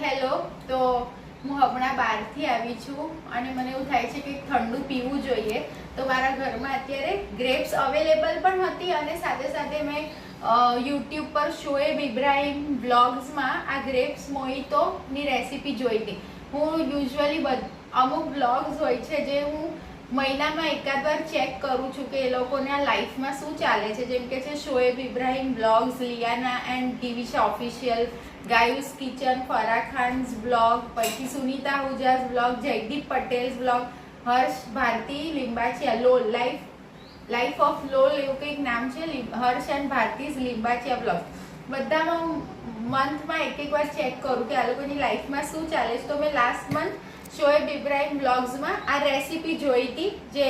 Hello. તો હું હમણાં બહારથી આવી છું અને મને એવું થાય છે કે ઠંડુ પીવું જોઈએ. તો મારા ઘરમાં અત્યારે ગ્રેપ્સ અવેલેબલ પણ હતી અને સાથે સાથે મેં યુટ્યુબ પર શોએબ ઇબ્રાહિમ વ્લોગ્સમાં આ ગ્રેપ્સ મોહિતોની રેસીપી જોઈ હતી. હું યુઝ્યુઅલી અમુક વ્લોગ્સ હોય છે જે હું મહિનામાં એકાદ વાર ચેક કરું છું કે એ લોકોને આ લાઈફમાં શું ચાલે છે. જેમ કે છે Shoaib Ibrahim vlogs, Liyana and Divisha official, Gayu's kitchen, Farah Khan's blog, પછી Sunita Hooja's blog, Jaydeep Patel's blog, Harsh Bharti Limbachiya lol life of lol એવું કંઈક નામ છે, હર્ષ એન્ડ ભારતીઝ લિંબાચિયા બ્લોગ. બધામાં મંથમાં એક વાર ચેક કરું કે આ લોકોની લાઈફમાં શું ચાલે છે. તો મેં લાસ્ટ મંથ શોએબ ઇબ્રાહિમ બ્લોગ્સમાં આ રેસીપી જોઈ હતી જે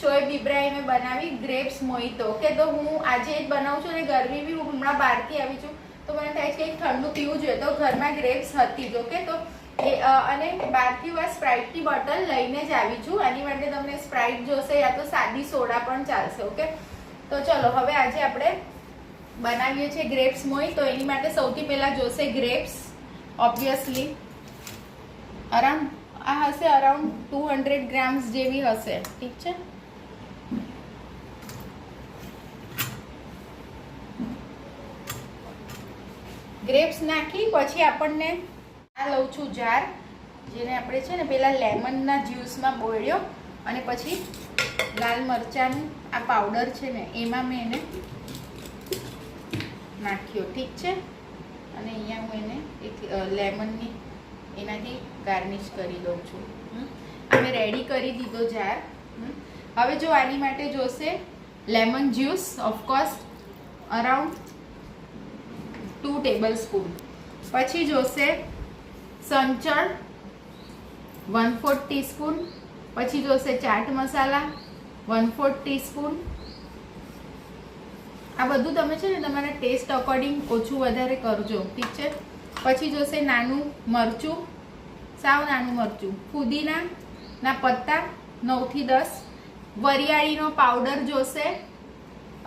શોએબ ઇબ્રાહિમે બનાવી, ગ્રેપ્સ મોહિતો. ઓકે, તો હું આજે જ બનાવું છું અને ગરમી બી હું હમણાં બહારથી આવી છું તો મને થાય છે કે ઠંડુ પીવું જોઈએ. તો ઘરમાં ગ્રેપ્સ હતી જ. ઓકે, તો અને બહારથી હું સ્પ્રાઇટની બોટલ લઈને જ આવી છું. આની માટે તમને સ્પ્રાઇટ જોશે યા તો સાદી સોડા પણ ચાલશે. ઓકે, તો ચલો હવે આજે આપણે બનાવીએ છીએ ગ્રેપ્સ મોહિતો. તો એની માટે સૌથી પહેલાં જોશે ગ્રેપ્સ. ઓબ્વિયસલી આ હશે અરાઉન્ડ 200 ગ્રામ્સ જેવી હશે. ઠીક છે. ગ્રેપ્સ નાખી પછી આપણને આ લઉં છું જાર, જેને આપણે છે ને પેલા લેમનના જ્યુસમાં બોળ્યો અને પછી લાલ મરચાંનું આ પાવડર છે ને એમાં મેં એને નાખ્યો. ઠીક છે. અને અહીંયા હું એને એક લેમનની એનાથી ગાર્નિશ કરી દઉં છું. અમે રેડી કરી દીધો જાર. હવે જો આની માટે જોશે lemon juice, of course around 2 tablespoon. પછી જોશે સંચળ 1/4 ટીસ્પૂન. પછી જોશે ચાટ મસાલા 1/4 ટીસ્પૂન. આ બધું તમે છે ને તમારા ટેસ્ટ અકોર્ડિંગ ઓછું વધારે કરજો. ઠીક છે. પછી જોશે નાનું મરચું, સાવ નાનું મરચું, ફુદીનાના પત્તા 9 થી 10, વરિયાળીનો પાવડર જોશે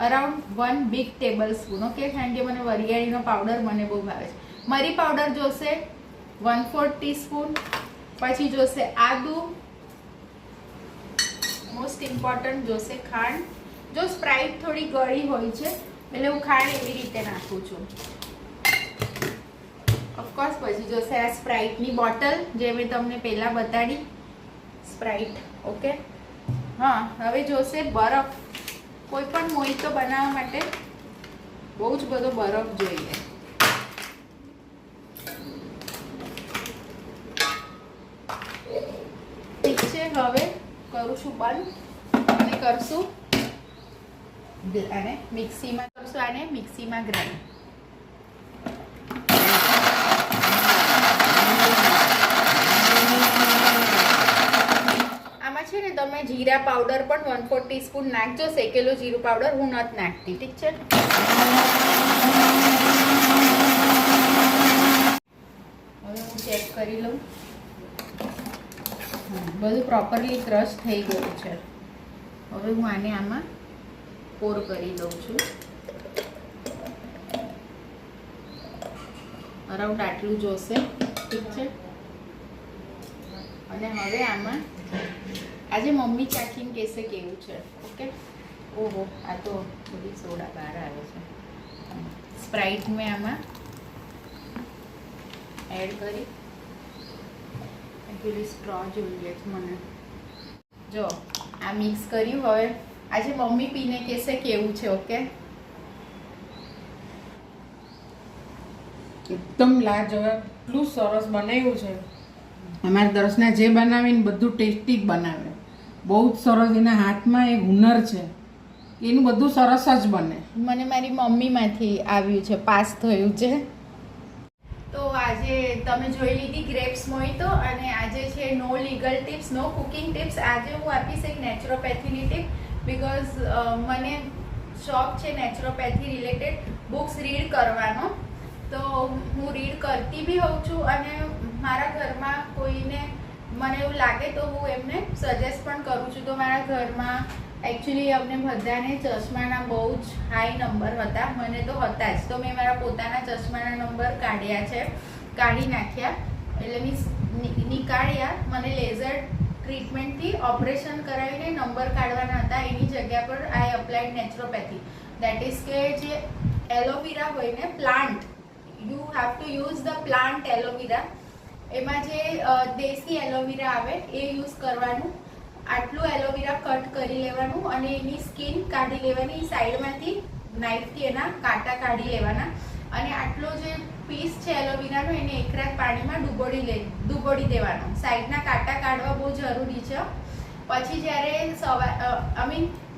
અરાઉન્ડ 1 બિગ ટેબલસ્પૂન. ઓકે, કારણ કે મને વરિયાળીનો પાવડર મને બહુ ભાવે છે. મરી પાવડર જોશે 1/4 ટીસ્પૂન. પછી જોશે આદુ, મોસ્ટ ઇમ્પોર્ટન્ટ જોશે ખાંડ. જો સ્પ્રાઇટ થોડી ગળી હોય છે એટલે હું ખાંડ એવી રીતે નાખું છું. ઓફકોર્સ પછી જોશે આ સ્પ્રાઇટની બોટલ જે મેં તમને પહેલાં બતાડી સ્પ્રાઇટ. ઓકે, હા. હવે જોશે બરફ. કોઈ પણ મોહિતો બનાવવા માટે બહુ જ બધો બરફ જોઈએ. ઠીક છે. હવે કરું છું બંધ અને કરશું આને મિક્સીમાં ગ્રાઇન્ડ. આમાં છે ને તમે જીરા પાવડર પણ 1/4 ટીસ્પૂન નાખજો. શેકેલો જીરું પાવડર હું નથી નાખતી. ઠીક છે. હવે હું ચેક કરી લઉં. બધું પ્રોપરલી ક્રશ થઈ ગયું છે. હવે હું આને આમાં પોર કરી દઉં છું. અરાઉન્ડ આટલું જોશે. ઠીક છે. અને હવે આમાં આજે મમ્મી ચાખીને કહેશે કેવું છે. ઓકે. ઓહો, આ તો બધી સોડા બહાર આવે છે. સ્પ્રાઇટ મેં આમાં એડ કરી. એકચ્યુઅલી સ્ટ્રો જોઈએ છે મને. જો આ મિક્સ કર્યું. હવે આજે મમ્મી પીને કહેશે કેવું છે. ઓકે, એકદમ લાજવાબ, એટલું સરસ બનાવ્યું છે. અમારા દર્શના જે બનાવીને બધું ટેસ્ટી જ બનાવે. બહુ જ સરસ. એના હાથમાં એક હુનર છે, એનું બધું સરસ જ બને. મને મારી મમ્મીમાંથી આવ્યું છે, પાસ થયું છે. તો આજે તમે જોઈ લીધી ગ્રેપ્સ મોહિતો અને આજે છે નો લીગલ ટિપ્સ, નો કુકિંગ ટિપ્સ. આજે હું આપીશ એક નેચરોપેથીની ટિપ બિકોઝ મને શોખ છે નેચરોપેથી રિલેટેડ બુક્સ રીડ કરવાનો. તો હું રીડ કરતી બી હોઉં છું અને મારા ઘરમાં કોઈને મને એવું લાગે તો હું એમને સજેસ્ટ પણ કરું છું. તો મારા ઘરમાં એકચ્યુઅલી અમને બધાને ચશ્માના બહુ જ હાઈ નંબર હતા. મને તો હતા જ. તો મેં મારા પોતાના ચશ્માના નંબર કાઢી નાખ્યા એટલે મીન્સ નીકાળ્યા. મને લેઝર ટ્રીટમેન્ટથી ઓપરેશન કરાવીને નંબર કાઢવાના હતા. એની જગ્યા પર આઈ અપ્લાઇડ નેચરોપેથી. દેટ ઇઝ કે જે એલોવેરા હોય ને plant, you have to use the plant aloe vera. એમાં જે દેશી એલોવેરા આવે એ યુઝ કરવાનું. આટલું એલોવેરા કટ કરી લેવાનું અને એની સ્કિન કાઢી લેવાની. સાઈડમાંથી નાઈફથી એના કાંટા કાઢી લેવાના અને આટલો જે પીસ છે એલોવેરાનો એને એક રાત પાણીમાં ડૂબોડી દેવાનો. સાઈડના કાંટા કાઢવા બહુ જરૂરી છે. પછી જ્યારે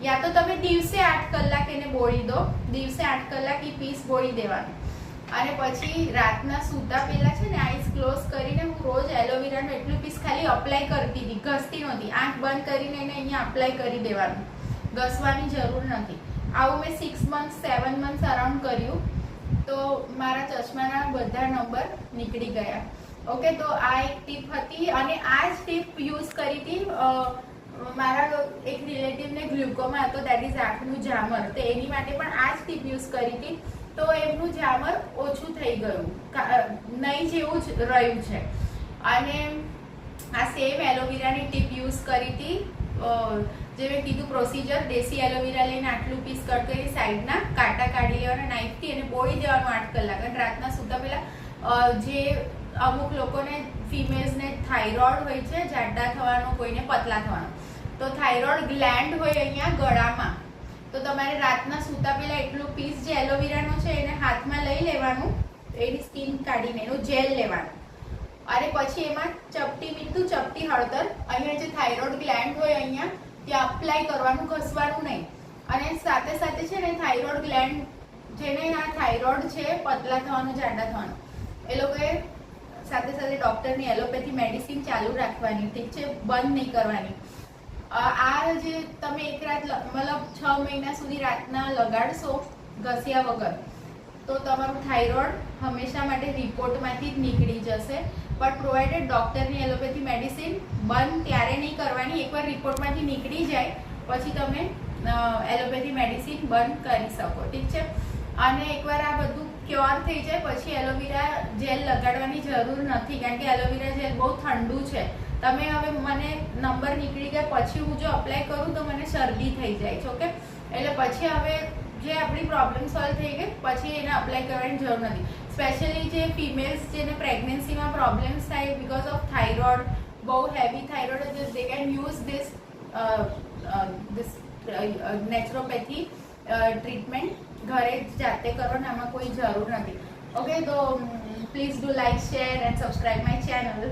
યા તો તમે દિવસે 8 કલાક એને બોળી દો. દિવસે 8 કલાક એ પીસ બોળી દેવાનું અને પછી રાતના સૂતા પહેલા છે ને આઈસ ક્લોઝ કરીને હું રોજ એલોવેરાનું એટલું પીસ ખાલી અપ્લાય કરતી હતી, ઘસતી નહોતી. આંખ બંધ કરીને એને અહીંયા અપ્લાય કરી દેવાનું, ઘસવાની જરૂર નથી. આવું મેં 6 મંથ્સ 7 મંથ્સ અરાઉન્ડ કર્યું તો મારા ચશ્માના બધા નંબર નીકળી ગયા. ઓકે, તો આ એક ટીપ હતી અને આ જ ટીપ યુઝ કરી હતી મારા એક રિલેટિવને ગ્લુકોમા હતો, દેટ ઇઝ આંખનું ઝામર. તો એની માટે પણ આ જ ટીપ યુઝ કરી હતી તો એમનું ઝામર ઓછું થઈ ગયું, નહીં જેવું જ રહ્યું છે. અને આ સેમ એલોવેરાની ટીપ યુઝ કરી હતી. જે મેં કીધું પ્રોસિજર, દેશી એલોવેરા લઈને આટલું પીસ કટ કરી સાઈડના કાંટા કાઢી લેવાના નાઈફથી અને બોળી દેવાનું 8 કલાક. અને રાતના સૂતા પહેલાં જે અમુક લોકોને ફિમેલ્સને થાઇરોઇડ હોય છે, જાડા થવાનો, કોઈને પતલા થવાનો. તો થાઇરોઇડ ગ્લેન્ડ હોય અહીંયા ગળામાં, તો તમારે રાતના સૂતા પહેલાં એટલું પીસ જે એલોવેરાનો છે એને હાથમાં લઈ લેવાનું, એની સ્કિન કાઢીને એનું જેલ લેવાનું અને પછી એમાં ચપટી મીઠું, ચપટી હળદર, અહીંયા જે થાઇરોઇડ ગ્લેન્ડ હોય અહીંયા ત્યાં અપ્લાય કરવાનું, ઘસવાનું નહીં. અને સાથે સાથે છે ને થાઇરોઇડ ગ્લેન્ડ, જેને આ થાઇરોઇડ છે પતલા થવાનું, જાડા થવાનું, એ લોકોએ સાથે સાથે ડૉક્ટરની એલોપેથી મેડિસિન ચાલુ રાખવાની, ઠીક છે, બંધ નહીં કરવાની. આ જે તમે એક રાત મતલબ 6 મહિના સુધી રાતના લગાડશો ઘસ્યા વગર તો તમારું થાઇરોઇડ હંમેશા માટે રિપોર્ટમાંથી જ નીકળી જશે. બટ પ્રોવાઇડેડ ડૉક્ટરની એલોપેથી મેડિસિન બંધ ત્યારે નહીં કરવાની. એકવાર રિપોર્ટમાંથી નીકળી જાય પછી તમે એલોપેથી મેડિસિન બંધ કરી શકો, ઠીક છે. અને એકવાર આ બધું ક્યોર થઈ જાય પછી એલોવેરા જેલ લગાડવાની જરૂર નથી, કારણ કે એલોવેરા જેલ બહુ ઠંડુ છે. તમે હવે મને નંબર નીકળી ગયા પછી હું જો અપ્લાય કરું તો મને શરદી થઈ જાય છે. ઓકે, એટલે પછી હવે જે આપણી પ્રોબ્લેમ સોલ્વ થઈ ગઈ પછી એને અપ્લાય કરવાની જરૂર નથી. સ્પેશિયલી જે ફિમેલ્સ જેને પ્રેગ્નન્સીમાં પ્રોબ્લેમ્સ થાય બીકોઝ ઓફ થાઇરોઇડ, બહુ heavy thyroid, they can use this naturopathy treatment ઘરે જાતે કરો ને આમાં કોઈ જરૂર નથી. ઓકે, તો please do like, share and subscribe my channel.